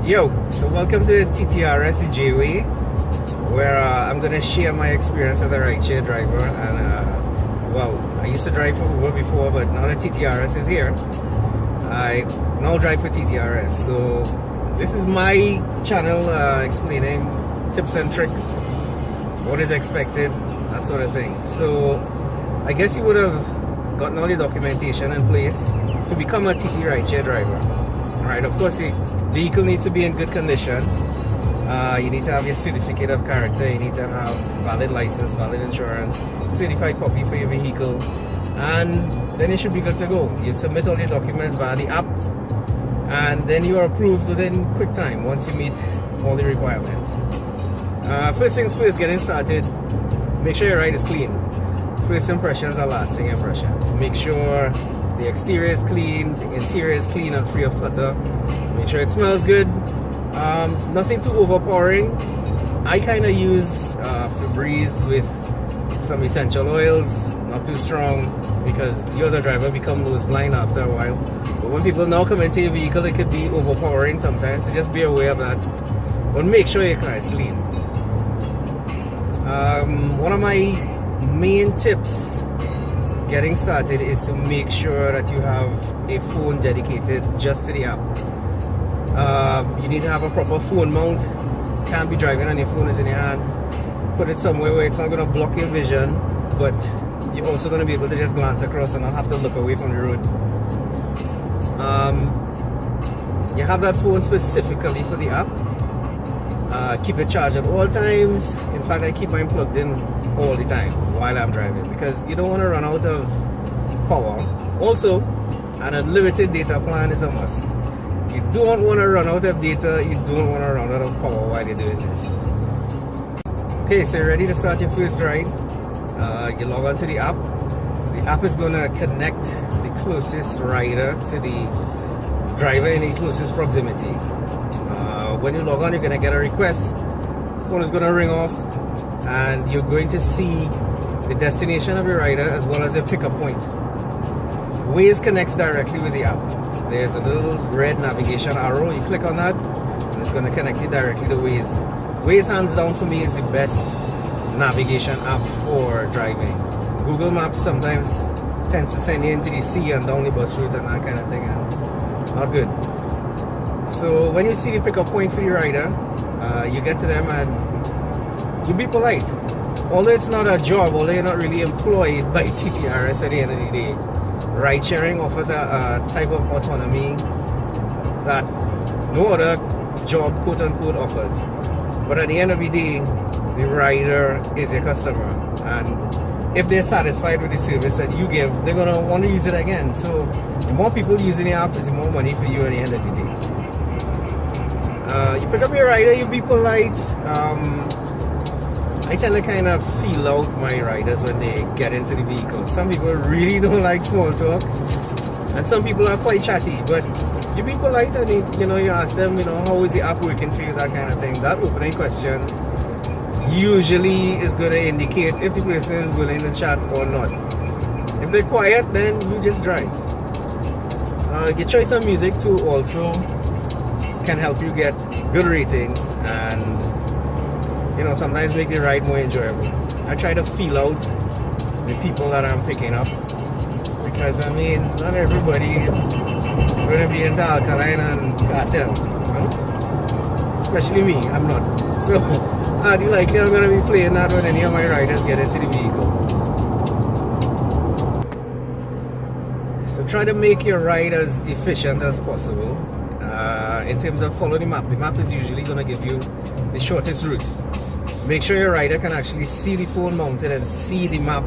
Yo, so welcome to TTRS the Jay way, where I'm gonna share my experience as a rideshare driver. And well, I used to drive for Uber before, but now that TTRS is here, I now drive for TTRS. So this is my channel explaining tips and tricks, what is expected, that sort of thing. So I guess you would have gotten all the documentation in place to become a TT rideshare driver. Right, of course the vehicle needs to be in good condition. You need to have your certificate of character, you need to have valid license, valid insurance, certified copy for your vehicle, and then you should be good to go. You submit all your documents via the app, and then you are approved within quick time once you meet all the requirements. First things first, getting started, make sure your ride is clean. First impressions are lasting impressions. Make sure the exterior is clean, the interior is clean and free of clutter. Make sure it smells good. Nothing too overpowering. I kind of use Febreze with some essential oils, not too strong, because you as a driver become nose blind after a while. But when people now come into your vehicle, it could be overpowering sometimes, so just be aware of that. But make sure your car is clean. One of my main tips getting started is to make sure that you have a phone dedicated just to the app. You need to have a proper phone mount. Can't be driving and your phone is in your hand. Put it somewhere where it's not going to block your vision, but you're also going to be able to just glance across and not have to look away from the road. You have that phone specifically for the app. Keep it charged at all times. In fact, I keep mine plugged in all the time while I'm driving, because you don't want to run out of power. Also, an unlimited data plan is a must. You don't want to run out of data, you don't want to run out of power while you're doing this. Okay, so you're ready to start your first ride. You log on to the app. The app is going to connect the closest rider to the driver in the closest proximity. When you log on, you're going to get a request. The phone is going to ring off, and you're going to see the destination of your rider as well as a pickup point. Waze connects directly with the app. There's a little red navigation arrow. You click on that, and it's going to connect you directly to Waze. Waze, hands down, for me is the best navigation app for driving. Google Maps sometimes tends to send you into the sea and down the bus route and that kind of thing, and not good. So when you see the pickup point for your rider, you get to them and you be polite. Although it's not a job, although you're not really employed by TTRS at the end of the day, ride sharing offers a type of autonomy that no other job, quote unquote, offers. But at the end of the day, the rider is your customer, and if they're satisfied with the service that you give, they're gonna want to use it again. So the more people using the app is the more money for you at the end of the day. You pick up your rider, you be polite. I tend to kind of feel out my riders when they get into the vehicle. Some people really don't like small talk, and some people are quite chatty, but you be polite and you ask them, how is the app working for you, that kind of thing. That opening question usually is going to indicate if the person is willing to chat or not. If they're quiet, then you just drive. Your choice of music too also can help you get good ratings and sometimes make the ride more enjoyable. I try to feel out the people that I'm picking up, because not everybody is going to be into alkaline and cartel, especially me. I'm not. So highly likely I'm going to be playing that when any of my riders get into the vehicle. So try to make your ride as efficient as possible. In terms of following the map. The map is usually going to give you the shortest route. Make sure your rider can actually see the phone mounted and see the map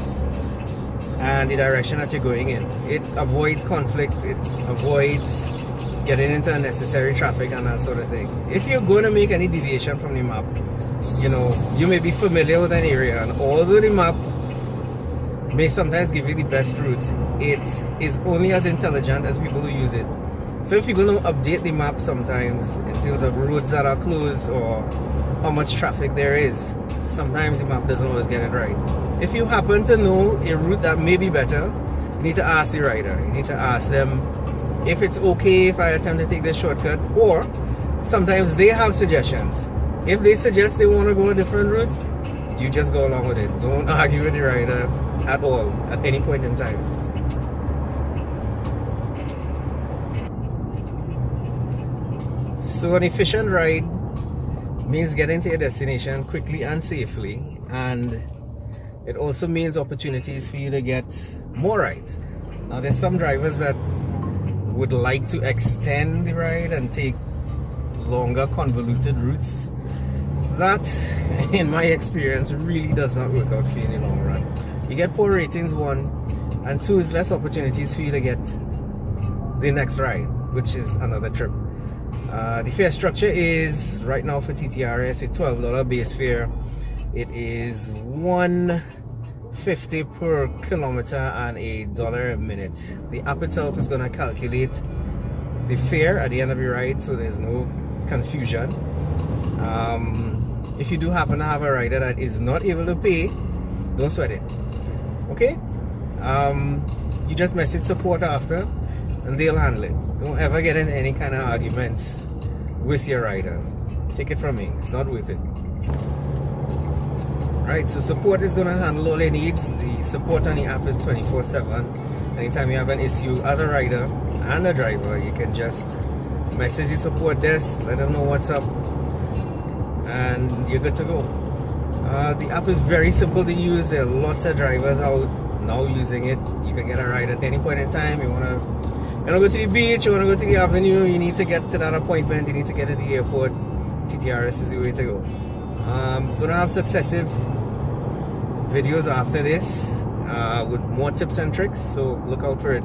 and the direction that you're going in. It avoids conflict, it avoids getting into unnecessary traffic and that sort of thing. If you're going to make any deviation from the map, you may be familiar with an area, and although the map may sometimes give you the best route, it is only as intelligent as people who use it. So if people don't update the map sometimes in terms of roads that are closed or how much traffic there is, sometimes the map doesn't always get it right. If you happen to know a route that may be better, you need to ask the rider. You need to ask them if it's okay if I attempt to take this shortcut, or sometimes they have suggestions. If they suggest they want to go a different route, you just go along with it. Don't argue with the rider at all, at any point in time. So an efficient ride means getting to your destination quickly and safely, and it also means opportunities for you to get more rides. Now there's some drivers that would like to extend the ride and take longer convoluted routes. That, in my experience, really does not work out for you in the long run. You get poor ratings, one, and two is less opportunities for you to get the next ride, which is another trip. The fare structure is, right now for TTRS, a $12 base fare. It is $1.50 per kilometer and $1 a minute. The app itself is going to calculate the fare at the end of your ride, so there's no confusion. If you do happen to have a rider that is not able to pay, don't sweat it. Okay? You just message support after and they'll handle it. Don't ever get in any kind of arguments with your rider. Take it from me, it's not worth it. Right, so support is going to handle all your needs. The support on the app is 24/7. Anytime you have an issue as a rider and a driver, you can just message the support desk, let them know what's up, and you're good to go. The app is very simple to use. There are lots of drivers out now using it. You can get a ride at any point in time. You want to go to the beach, you want to go to the avenue, you need to get to that appointment, you need to get to the airport, TTRS is the way to go. I'm going to have successive videos after this with more tips and tricks, so look out for it.